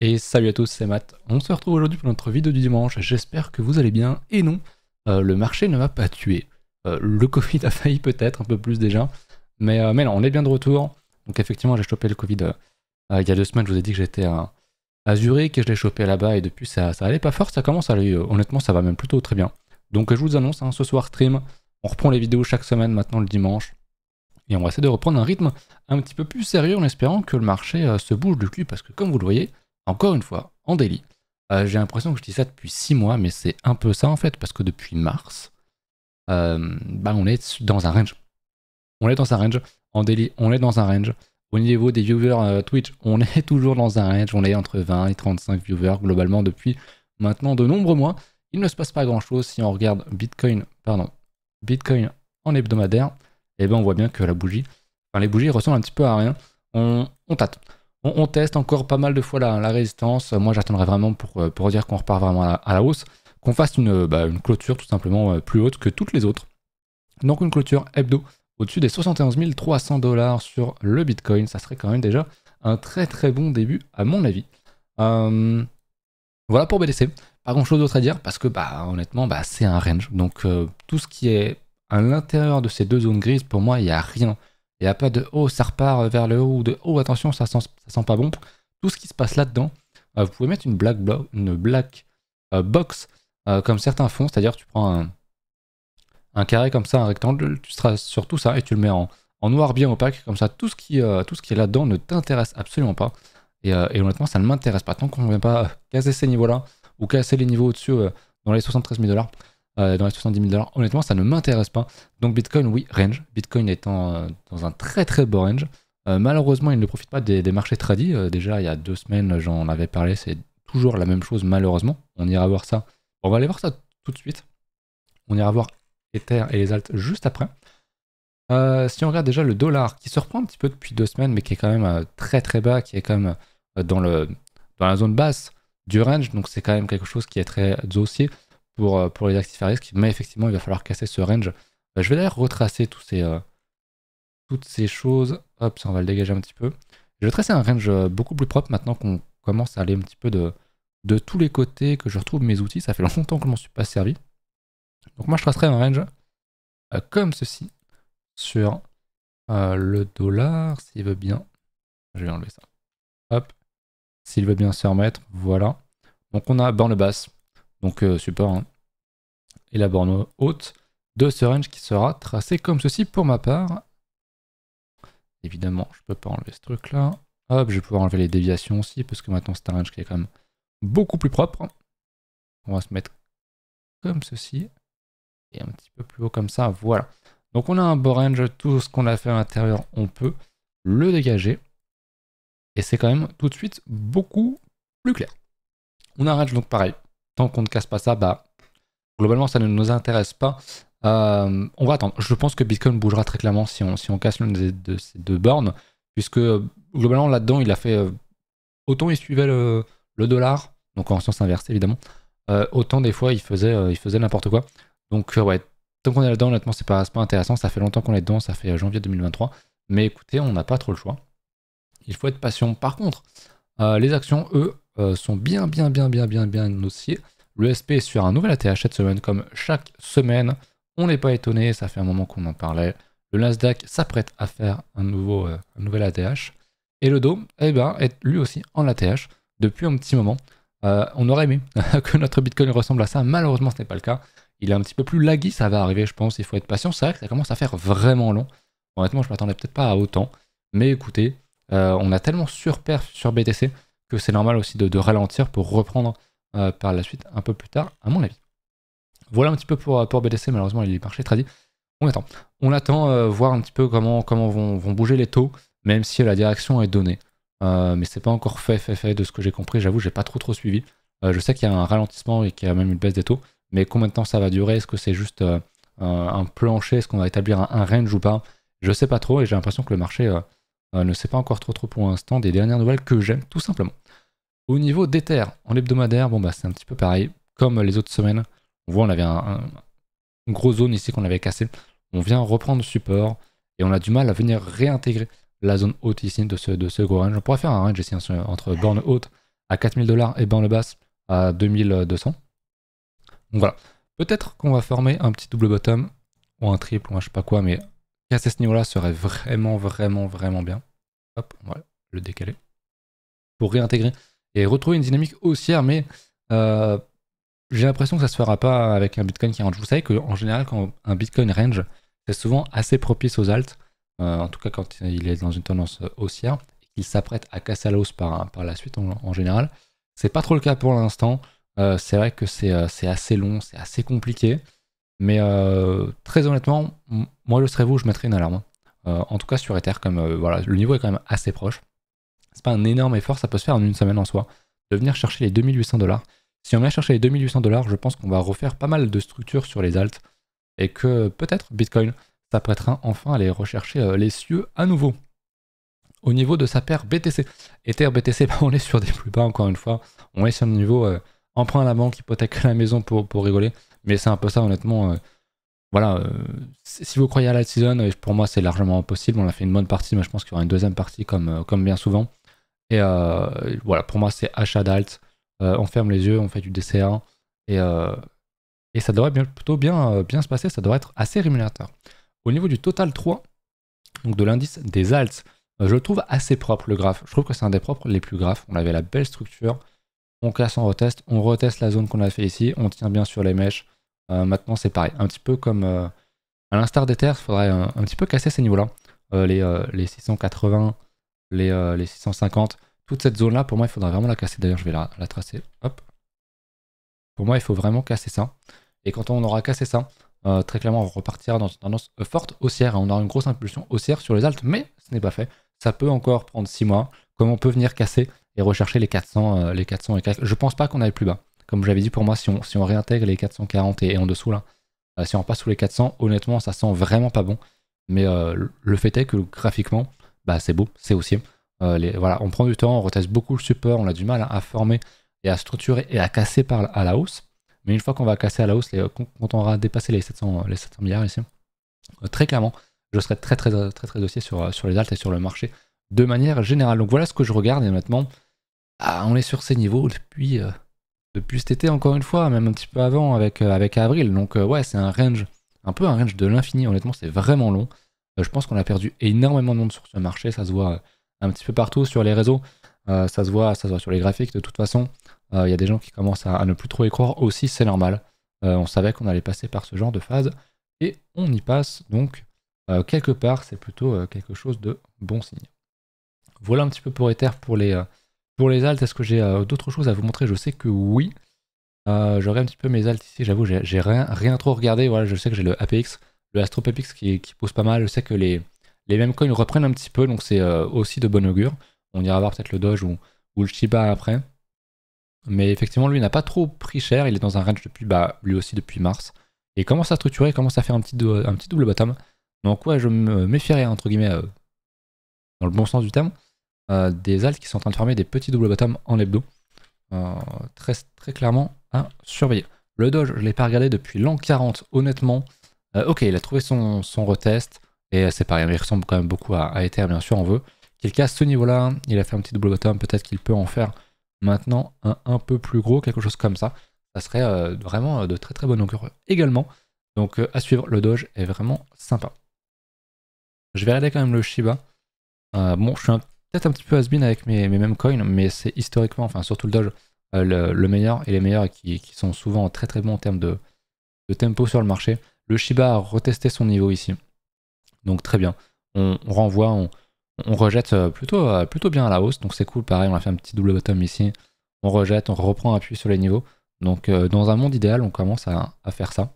Et salut à tous, c'est Matt. On se retrouve aujourd'hui pour notre vidéo du dimanche. J'espère que vous allez bien. Et non, le marché ne m'a pas tué. Le Covid a failli peut-être un peu plus déjà. Mais non, on est bien de retour. Donc effectivement, j'ai chopé le Covid il y a 2 semaines. Je vous ai dit que j'étais à Zurich et je l'ai chopé là-bas. Et depuis, ça allait pas fort. Ça commence à aller. Honnêtement, ça va même plutôt très bien. Donc je vous annonce, ce soir stream. On reprend les vidéos chaque semaine maintenant le dimanche. Et on va essayer de reprendre un rythme un petit peu plus sérieux en espérant que le marché se bouge du cul. Parce que comme vous le voyez, encore une fois, en daily, j'ai l'impression que je dis ça depuis 6 mois, mais c'est un peu ça en fait, parce que depuis mars, on est dans un range. On est dans un range. En daily, on est dans un range. Au niveau des viewers Twitch, on est toujours dans un range. On est entre 20 et 35 viewers globalement depuis maintenant de nombreux mois. Il ne se passe pas grand chose si on regarde Bitcoin en hebdomadaire. Et ben on voit bien que les bougies ressemblent un petit peu à rien. On tâte. On teste encore pas mal de fois la résistance. Moi, j'attendrai vraiment pour dire qu'on repart vraiment à la hausse, qu'on fasse une clôture tout simplement plus haute que toutes les autres. Donc une clôture hebdo au-dessus des 71 300 $ sur le Bitcoin. Ça serait quand même déjà un très très bon début à mon avis. Voilà pour BTC. Pas grand-chose d'autre à dire parce que honnêtement, c'est un range. Donc tout ce qui est à l'intérieur de ces deux zones grises, pour moi, il n'y a rien. Il n'y a pas de oh ça repart vers le haut ou de oh attention ça sent pas bon. Tout ce qui se passe là-dedans, vous pouvez mettre une black box comme certains font, c'est-à-dire tu prends un carré comme ça, un rectangle, tu seras sur tout ça et tu le mets en noir bien opaque, comme ça tout ce qui est là-dedans ne t'intéresse absolument pas. Et honnêtement ça ne m'intéresse pas tant qu'on ne vient pas casser ces niveaux-là ou casser les niveaux au-dessus dans les 73 000 $. Dans les 70 000 $, honnêtement ça ne m'intéresse pas. Donc Bitcoin, oui, range. Bitcoin étant dans un très très beau range. Malheureusement, il ne profite pas des marchés tradis. Déjà, il y a 2 semaines, j'en avais parlé, c'est toujours la même chose, malheureusement. On ira voir ça. On va aller voir ça tout de suite. On ira voir Ether et les alts juste après. Si on regarde déjà le dollar, qui se reprend un petit peu depuis 2 semaines, mais qui est quand même très très bas, qui est quand même dans la zone basse du range, donc c'est quand même quelque chose qui est très haussier pour les actifs à risque, mais effectivement il va falloir casser ce range. Je vais d'ailleurs retracer toutes ces choses. Hop, ça on va le dégager un petit peu. Je vais tracer un range beaucoup plus propre maintenant qu'on commence à aller un petit peu de tous les côtés, que je retrouve mes outils. Ça fait longtemps que je m'en suis pas servi. Donc moi je tracerai un range comme ceci sur le dollar, s'il veut bien. Je vais enlever ça. Hop, s'il veut bien se remettre, voilà. Donc on a borne basse, donc support, hein, et la borne haute de ce range qui sera tracé comme ceci pour ma part. Évidemment, je peux pas enlever ce truc là. Hop, je vais pouvoir enlever les déviations aussi, parce que maintenant c'est un range qui est quand même beaucoup plus propre. On va se mettre comme ceci, et un petit peu plus haut comme ça, voilà. Donc on a un beau range, tout ce qu'on a fait à l'intérieur, on peut le dégager. Et c'est quand même tout de suite beaucoup plus clair. On a un range donc pareil, tant qu'on ne casse pas ça, globalement ça ne nous intéresse pas. On va attendre. Je pense que Bitcoin bougera très clairement si on casse l'une de ces deux bornes, puisque globalement là-dedans il a fait autant il suivait le dollar, donc en sens inverse évidemment, autant des fois il faisait n'importe quoi. Donc ouais, tant qu'on est là-dedans, honnêtement c'est pas intéressant. Ça fait longtemps qu'on est dedans, ça fait janvier 2023. Mais écoutez, on n'a pas trop le choix. Il faut être patient. Par contre, les actions, eux, sont bien haussiers. Le SP est sur un nouvel ATH cette semaine, comme chaque semaine. On n'est pas étonné, ça fait un moment qu'on en parlait. Le Nasdaq s'apprête à faire un nouvel ATH. Et le DO, est lui aussi en ATH depuis un petit moment. On aurait aimé que notre Bitcoin ressemble à ça. Malheureusement, ce n'est pas le cas. Il est un petit peu plus laggy, ça va arriver, je pense. Il faut être patient. C'est vrai que ça commence à faire vraiment long. Honnêtement, je m'attendais peut-être pas à autant. Mais écoutez, on a tellement surperf sur BTC que c'est normal aussi de ralentir pour reprendre par la suite un peu plus tard, à mon avis. Voilà un petit peu pour BTC. Malheureusement, les marchés tradis. On attend voir un petit peu comment vont bouger les taux, même si la direction est donnée. Mais c'est pas encore fait de ce que j'ai compris. J'avoue, j'ai pas trop suivi. Je sais qu'il y a un ralentissement et qu'il y a même une baisse des taux. Mais combien de temps ça va durer? Est-ce que c'est juste un plancher? Est-ce qu'on va établir un range ou pas? Je sais pas trop et j'ai l'impression que le marché ne sait pas encore trop pour l'instant des dernières nouvelles que j'aime, tout simplement. Au niveau d'Ether, en hebdomadaire, c'est un petit peu pareil. Comme les autres semaines, on voit on avait une grosse zone ici qu'on avait cassée. On vient reprendre support et on a du mal à venir réintégrer la zone haute ici de ce gros range. On pourrait faire un range ici entre borne haute à 4000 $, et ben le basse à 2200. Donc voilà. Peut-être qu'on va former un petit double bottom ou un triple ou un je sais pas quoi, mais casser ce niveau-là serait vraiment bien. Hop, on va le décaler. Pour réintégrer et retrouver une dynamique haussière, mais j'ai l'impression que ça se fera pas avec un Bitcoin qui range. Vous savez qu'en général, quand un Bitcoin range, c'est souvent assez propice aux alts, en tout cas quand il est dans une tendance haussière, et qu'il s'apprête à casser à la hausse par la suite en général. C'est pas trop le cas pour l'instant. C'est vrai que c'est assez long, c'est assez compliqué. Mais très honnêtement, moi je serais vous, je mettrais une alarme. En tout cas sur Ether, comme voilà, le niveau est quand même assez proche. C'est pas un énorme effort, ça peut se faire en une semaine en soi. De venir chercher les 2800 $. Si on vient chercher les 2800 $, je pense qu'on va refaire pas mal de structures sur les alts. Et que peut-être Bitcoin s'apprêtera enfin à aller rechercher les cieux à nouveau. Au niveau de sa paire BTC. Ether BTC, on est sur des plus bas encore une fois. On est sur le niveau emprunt à la banque, hypothèque à la maison pour rigoler. Mais c'est un peu ça honnêtement. Voilà, si vous croyez à la season, pour moi c'est largement impossible. On a fait une bonne partie, mais je pense qu'il y aura une deuxième partie comme bien souvent. Et voilà, pour moi c'est achat d'alt. On ferme les yeux, on fait du DCA. Et ça devrait plutôt bien se passer, ça devrait être assez rémunérateur. Au niveau du total 3, donc de l'indice des alts, je le trouve assez propre le graphe. Je trouve que c'est un des propres les plus graphes. On avait la belle structure. On casse, on reteste la zone qu'on a fait ici. On tient bien sur les mèches. Maintenant c'est pareil, un petit peu comme à l'instar d'Ether, il faudrait un petit peu casser ces niveaux-là. Les 680, les 650, toute cette zone-là, pour moi il faudra vraiment la casser. D'ailleurs je vais la tracer. Hop. Pour moi il faut vraiment casser ça. Et quand on aura cassé ça, très clairement on repartira dans une tendance forte haussière. On aura une grosse impulsion haussière sur les alts, mais ce n'est pas fait. Ça peut encore prendre 6 mois. Comme on peut venir casser et rechercher les 400 et quelques. Je pense pas qu'on aille plus bas. Comme je l'avais dit, pour moi, si on réintègre les 440 et en dessous, là, si on passe sous les 400, honnêtement, ça sent vraiment pas bon. Mais le fait est que graphiquement, bah, c'est beau, c'est haussier. Voilà, on prend du temps, on reteste beaucoup le support, on a du mal à former et à structurer et à casser à la hausse. Mais une fois qu'on va casser à la hausse, quand on aura dépassé les 700 milliards ici, très clairement, je serai très haussier sur les alts et sur le marché de manière générale. Donc voilà ce que je regarde et honnêtement, on est sur ces niveaux depuis cet été encore une fois, même un petit peu avant avec avril. Donc ouais, c'est un peu un range de l'infini. Honnêtement, c'est vraiment long. Je pense qu'on a perdu énormément de monde sur ce marché. Ça se voit un petit peu partout sur les réseaux. Ça se voit sur les graphiques de toute façon. Il y a des gens qui commencent à ne plus trop y croire aussi, c'est normal. On savait qu'on allait passer par ce genre de phase et on y passe. Donc quelque part, c'est plutôt quelque chose de bon signe. Voilà un petit peu pour Ether pour les alts. Est-ce que j'ai d'autres choses à vous montrer? Je sais que oui. J'aurai un petit peu mes alts ici. J'avoue, j'ai rien trop regardé. Voilà, je sais que j'ai le APX, le AstroPPX qui pousse pas mal. Je sais que les mêmes coins reprennent un petit peu, donc c'est aussi de bon augure. On ira voir peut-être le Doge ou le Shiba après. Mais effectivement, lui n'a pas trop pris cher. Il est dans un range depuis, lui aussi depuis mars. Et il commence à structurer, il commence à faire un petit double bottom. Donc ouais, je me méfierais entre guillemets dans le bon sens du terme. Des alts qui sont en train de former des petits double bottom en hebdo. Très clairement à surveiller. Le Doge, je ne l'ai pas regardé depuis l'an 40, honnêtement. Ok, il a trouvé son retest. Et c'est pareil, il ressemble quand même beaucoup à Ether, bien sûr, on veut. Qu'il casse ce niveau-là, il a fait un petit double bottom, peut-être qu'il peut en faire maintenant un peu plus gros, quelque chose comme ça. Ça serait vraiment de très bonne augure également. Donc à suivre, le Doge est vraiment sympa. Je vais regarder quand même le Shiba. Bon, je suis peut-être un petit peu has-been avec mes mêmes coins, mais c'est historiquement, enfin surtout le Doge, le meilleur et les meilleurs qui sont souvent très bons en termes de tempo sur le marché. Le Shiba a retesté son niveau ici, donc très bien. On renvoie, on rejette plutôt bien à la hausse, donc c'est cool. Pareil, on a fait un petit double bottom ici. On rejette, on reprend appui sur les niveaux. Donc dans un monde idéal, on commence à faire ça.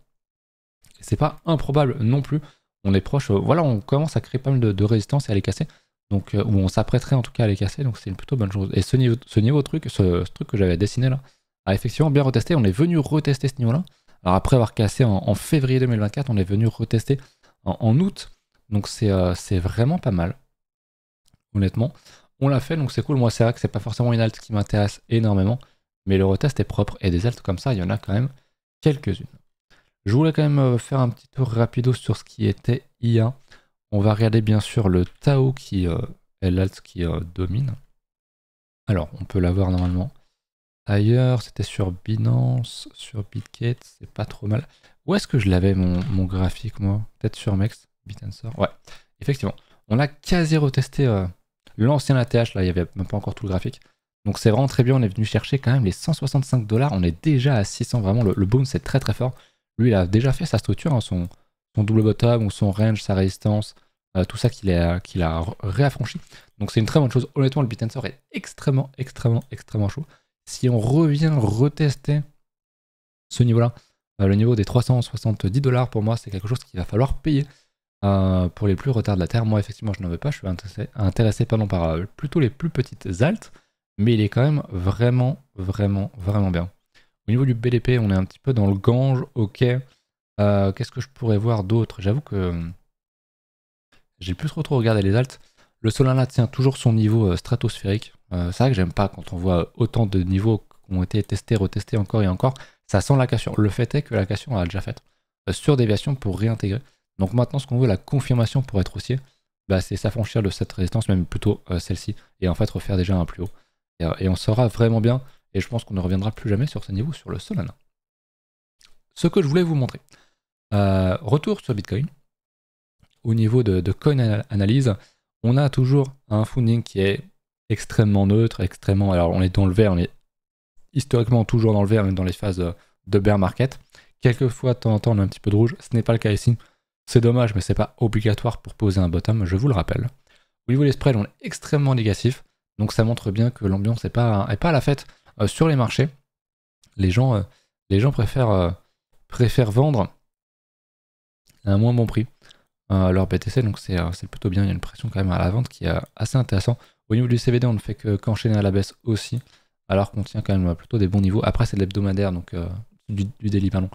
C'est pas improbable non plus. On est proche, voilà, on commence à créer pas mal de résistance et à les casser. Donc, où on s'apprêterait en tout cas à les casser, donc c'est une plutôt bonne chose. Et ce truc que j'avais dessiné là, a effectivement bien retesté. On est venu retester ce niveau-là. Alors après avoir cassé en février 2024, on est venu retester en août. Donc c'est vraiment pas mal. Honnêtement, on l'a fait, donc c'est cool. Moi, c'est vrai que c'est pas forcément une alt qui m'intéresse énormément, mais le retest est propre. Et des alts comme ça, il y en a quand même quelques-unes. Je voulais quand même faire un petit tour rapido sur ce qui était IA. On va regarder bien sûr le Tao qui est l'alt qui domine. Alors, on peut l'avoir normalement ailleurs, c'était sur Binance, sur Bitget, c'est pas trop mal. Où est-ce que je l'avais mon graphique moi? Peut-être sur Mex, Bitansor. Ouais, effectivement. On a quasi retesté l'ancien ATH, là il y avait même pas encore tout le graphique. Donc c'est vraiment très bien, on est venu chercher quand même les 165 $, on est déjà à 600, vraiment le boom c'est très très fort. Lui il a déjà fait sa structure, hein, son double bottom ou son range, sa résistance, tout ça qu'il a réaffranchi. Donc c'est une très bonne chose. Honnêtement, le Bitansor est extrêmement, extrêmement, extrêmement chaud. Si on revient retester ce niveau-là, le niveau des 370 $, pour moi, c'est quelque chose qu'il va falloir payer pour les plus retardataires. Moi, effectivement, je n'en veux pas. Je suis intéressé pardon, par plutôt les plus petites altes, mais il est quand même vraiment, vraiment, vraiment bien. Au niveau du BDP, on est un petit peu dans le gange. Ok. Qu'est-ce que je pourrais voir d'autre? J'avoue que j'ai plus trop regardé les altes. Le Solana tient toujours son niveau stratosphérique. C'est vrai que j'aime pas quand on voit autant de niveaux qui ont été testés, retestés encore et encore. Ça sent la cassure. Le fait est que la cassure on l'a déjà faite. Sur déviation pour réintégrer. Donc maintenant, ce qu'on veut, la confirmation pour être haussier, bah, c'est s'affranchir de cette résistance, même plutôt celle-ci, et en fait refaire déjà un plus haut. Et on sera vraiment bien. Et je pense qu'on ne reviendra plus jamais sur ce niveau sur le Solana. Ce que je voulais vous montrer. Retour sur Bitcoin. Au niveau de coin analyse, on a toujours un funding qui est extrêmement neutre, extrêmement. Alors on est dans le vert, on est historiquement toujours dans le vert, même dans les phases de bear market. Quelquefois, de temps en temps, on a un petit peu de rouge. Ce n'est pas le cas ici. C'est dommage, mais c'est pas obligatoire pour poser un bottom, je vous le rappelle. Au niveau des spreads, on est extrêmement négatif. Donc ça montre bien que l'ambiance n'est pas à la fête sur les marchés. Les gens préfèrent vendre à un moins bon prix leur BTC, donc c'est plutôt bien. Il y a une pression quand même à la vente qui est assez intéressant. Au niveau du CBD, on ne fait qu'enchaîner à la baisse aussi, alors qu'on tient quand même plutôt des bons niveaux. Après, c'est de l'hebdomadaire, donc du daily, pardon.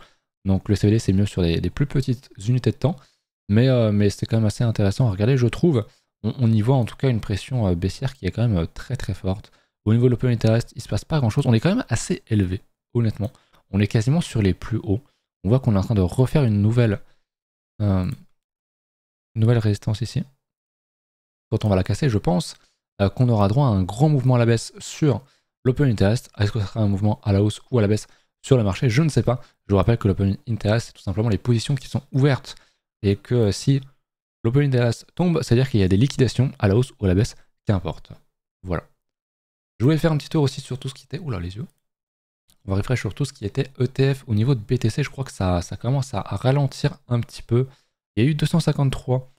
Donc le CBD, c'est mieux sur des plus petites unités de temps, mais c'est quand même assez intéressant à regarder, je trouve. On y voit en tout cas une pression baissière qui est quand même très très forte. Au niveau de l'open interest, il se passe pas grand chose. On est quand même assez élevé, honnêtement. On est quasiment sur les plus hauts. On voit qu'on est en train de refaire une nouvelle résistance ici. Quand on va la casser, je pense qu'on aura droit à un grand mouvement à la baisse sur l'open interest. Est-ce que ce sera un mouvement à la hausse ou à la baisse sur le marché? Je ne sais pas. Je vous rappelle que l'open interest, c'est tout simplement les positions qui sont ouvertes. Et que si l'open interest tombe, c'est-à-dire qu'il y a des liquidations à la hausse ou à la baisse, qu'importe. Voilà. Je voulais faire un petit tour aussi sur tout ce qui était... Oula, les yeux. On va refresh sur tout ce qui était ETF au niveau de BTC. Je crois que ça commence à ralentir un petit peu. Il y a eu 253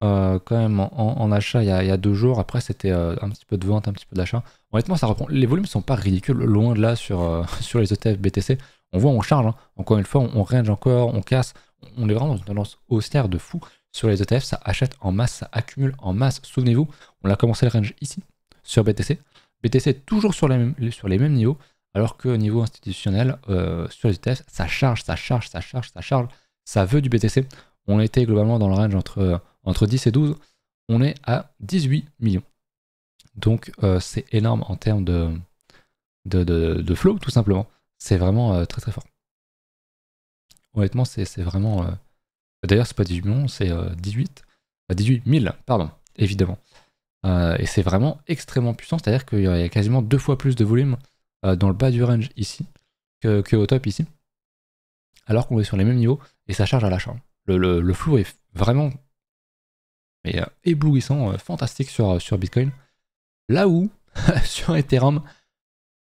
quand même en achat il y a 2 jours. Après, c'était un petit peu de vente, un petit peu d'achat. Honnêtement, ça reprend. Les volumes sont pas ridicules, loin de là sur les ETF BTC. On voit, on charge. Hein. Encore une fois, on range encore, on casse. On est vraiment dans une tendance haussière de fou sur les ETF. Ça achète en masse, ça accumule en masse. Souvenez-vous, on a commencé le range ici sur BTC. BTC est toujours sur les mêmes niveaux. Alors qu'au niveau institutionnel, sur les ETF, ça charge. Ça veut du BTC. On était globalement dans le range entre 10 et 12. On est à 18 millions. Donc c'est énorme en termes de flow, tout simplement. C'est vraiment très très fort. Honnêtement, c'est vraiment... D'ailleurs, c'est pas 18 millions, c'est 18 000, pardon, évidemment. Et c'est vraiment extrêmement puissant, c'est-à-dire qu'il y a quasiment 2 fois plus de volume dans le bas du range ici que au top ici, alors qu'on est sur les mêmes niveaux et ça charge à l'achat. Le flow est vraiment éblouissant, fantastique sur Bitcoin. Là où, sur Ethereum,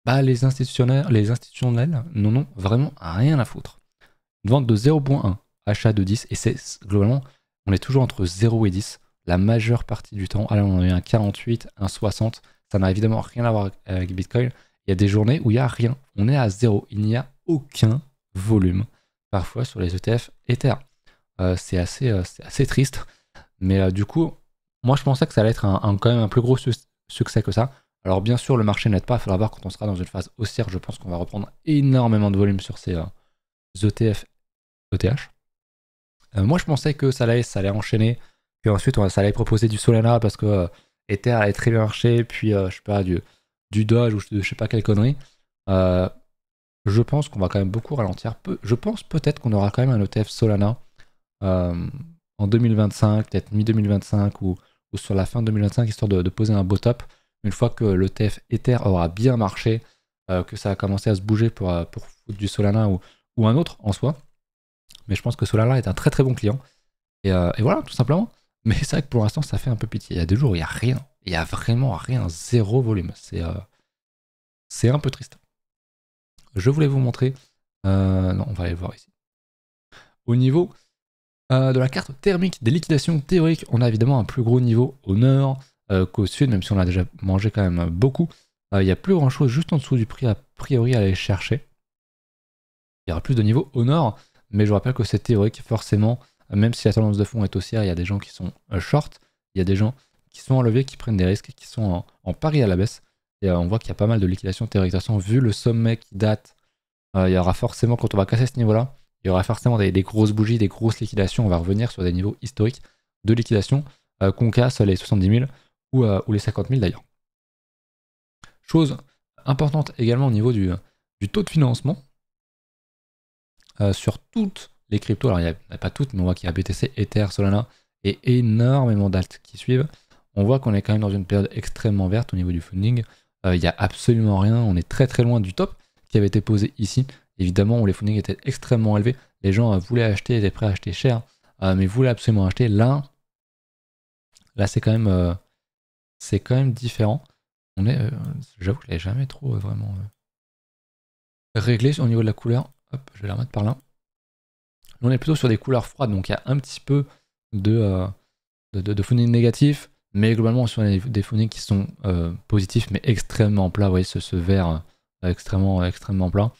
bah, les institutionnels n'en ont vraiment rien à foutre. Une vente de 0.1, achat de 10, et c'est globalement, on est toujours entre 0 et 10 la majeure partie du temps. Alors on a eu un 48, un 60, ça n'a évidemment rien à voir avec Bitcoin. Il y a des journées où il n'y a rien, on est à 0, il n'y a aucun volume, parfois sur les ETF Ether. C'est assez triste, mais du coup, moi je pensais que ça allait être quand même un plus gros succès que ça. Alors bien sûr, le marché n'aide pas, il faudra voir quand on sera dans une phase haussière, je pense qu'on va reprendre énormément de volume sur ces ETF ETH. Moi je pensais que ça allait enchaîner, puis ensuite ça allait proposer du Solana parce que Ether allait très bien marcher, puis je sais pas, du Doge ou je sais pas quelle connerie. Je pense qu'on va quand même beaucoup ralentir. Je pense peut-être qu'on aura quand même un ETF Solana en 2025, peut-être mi-2025 ou sur la fin de 2025, histoire de poser un beau top. Une fois que l'ETF Ether aura bien marché, que ça a commencé à se bouger pour foutre du Solana ou un autre en soi. Mais je pense que Solana est un très très bon client. Et voilà, tout simplement. Mais c'est vrai que pour l'instant, ça fait un peu pitié. Il y a des jours où il n'y a rien. Il n'y a vraiment rien, zéro volume. C'est un peu triste. Je voulais vous montrer. Non, on va aller voir ici. Au niveau de la carte thermique des liquidations théoriques, on a évidemment un plus gros niveau au nord qu'au sud, même si on a déjà mangé quand même beaucoup. Il n'y a plus grand chose juste en dessous du prix, a priori, à aller chercher. Il y aura plus de niveaux au nord, mais je vous rappelle que c'est théorique, forcément. Même si la tendance de fond est haussière, il y a des gens qui sont short, il y a des gens qui sont en levier, qui prennent des risques, qui sont en pari à la baisse. Et on voit qu'il y a pas mal de liquidations théoriques. De toute façon, vu le sommet qui date, il y aura forcément, quand on va casser ce niveau-là, il y aura forcément des grosses bougies, des grosses liquidations. On va revenir sur des niveaux historiques de liquidation qu'on casse les 70 000 ou les 50 000 d'ailleurs. Chose importante également au niveau du taux de financement. Sur toutes les cryptos, alors il n'y a pas toutes, mais on voit qu'il y a BTC, Ether, Solana et énormément d'alt qui suivent. On voit qu'on est quand même dans une période extrêmement verte au niveau du funding. Il n'y a absolument rien, on est très très loin du top qui avait été posé ici. Évidemment, où les fundings étaient extrêmement élevés, les gens voulaient acheter, étaient prêts à acheter cher, mais voulaient absolument acheter. Là c'est quand même différent. J'avoue que je l'ai jamais trop vraiment réglé au niveau de la couleur. Hop, je vais la remettre par là. Là, on est plutôt sur des couleurs froides, donc il y a un petit peu de funding négatif, mais globalement sur des fundings qui sont positifs, mais extrêmement plats. Vous voyez ce vert extrêmement plat.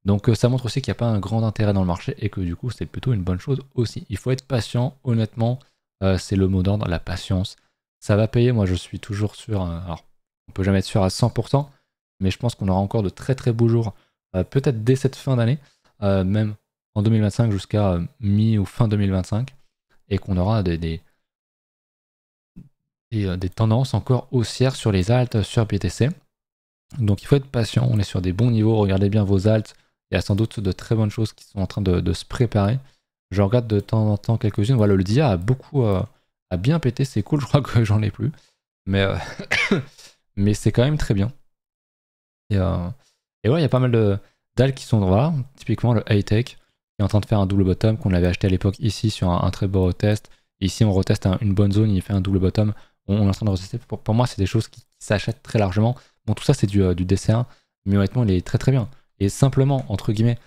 Donc ça montre aussi qu'il n'y a pas un grand intérêt dans le marché et que du coup c'est plutôt une bonne chose aussi. Il faut être patient, honnêtement, c'est le mot d'ordre, la patience. Ça va payer, moi je suis toujours sûr, alors on peut jamais être sûr à 100%, mais je pense qu'on aura encore de très très beaux jours, peut-être dès cette fin d'année, même en 2025 jusqu'à mi ou fin 2025, et qu'on aura des tendances encore haussières sur les alts, sur BTC. Donc il faut être patient, on est sur des bons niveaux, regardez bien vos alts, il y a sans doute de très bonnes choses qui sont en train de se préparer. Je regarde de temps en temps quelques-unes, voilà, le DIA a bien pété, c'est cool, je crois que j'en ai plus, mais, mais c'est quand même très bien. Et ouais, il y a pas mal d'alts qui sont, voilà, typiquement le Hightech, qui est en train de faire un double bottom, qu'on avait acheté à l'époque ici sur un très beau retest. Ici on reteste une bonne zone, il fait un double bottom, on est en train de retester. Pour moi c'est des choses qui s'achètent très largement. Bon, tout ça c'est du DCA, mais honnêtement il est très très bien. Et simplement, entre guillemets,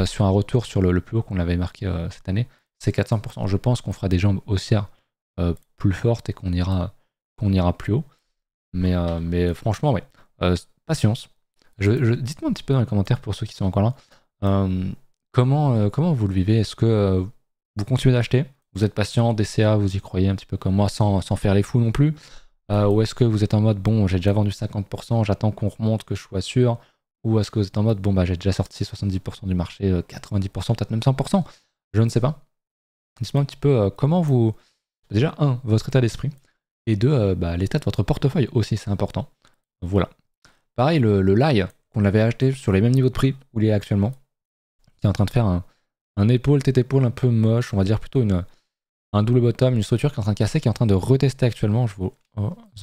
sur un retour sur le plus haut qu'on avait marqué cette année, c'est 400%. Je pense qu'on fera des jambes haussières plus fortes et qu'on ira plus haut. Mais franchement, ouais, patience. Dites-moi un petit peu dans les commentaires pour ceux qui sont encore là, comment vous le vivez. Est-ce que vous continuez d'acheter? Vous êtes patient, DCA, vous y croyez un petit peu comme moi, sans faire les fous non plus? Ou est-ce que vous êtes en mode, bon, j'ai déjà vendu 50%, j'attends qu'on remonte, que je sois sûr? Ou est-ce que vous êtes en mode, bon, bah j'ai déjà sorti 70% du marché, 90%, peut-être même 100%? Je ne sais pas. Dites-moi un petit peu comment vous... Déjà, votre état d'esprit. Et deux, l'état de votre portefeuille aussi, c'est important. Voilà. Pareil, le LAI, qu'on avait acheté sur les mêmes niveaux de prix où il est actuellement, qui est en train de faire un épaule, tête épaule un peu moche, on va dire plutôt un double bottom, une structure qui est en train de casser, qui est en train de retester actuellement. Je vous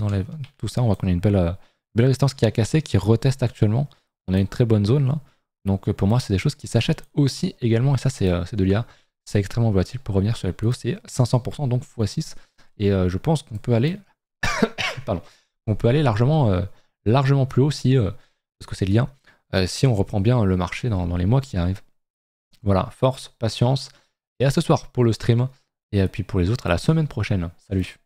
enlève tout ça, on voit qu'on a une belle résistance qui a cassé, qui reteste actuellement. On a une très bonne zone là. Donc pour moi, c'est des choses qui s'achètent aussi également, et ça c'est de l'IA. C'est extrêmement volatile. Pour revenir sur les plus hauts, c'est 500%, donc x6. Et je pense qu'on peut aller pardon, on peut aller largement plus haut si, parce que c'est l'IA, si on reprend bien le marché dans les mois qui arrivent. Voilà, force, patience, et à ce soir pour le stream, et puis pour les autres à la semaine prochaine. Salut!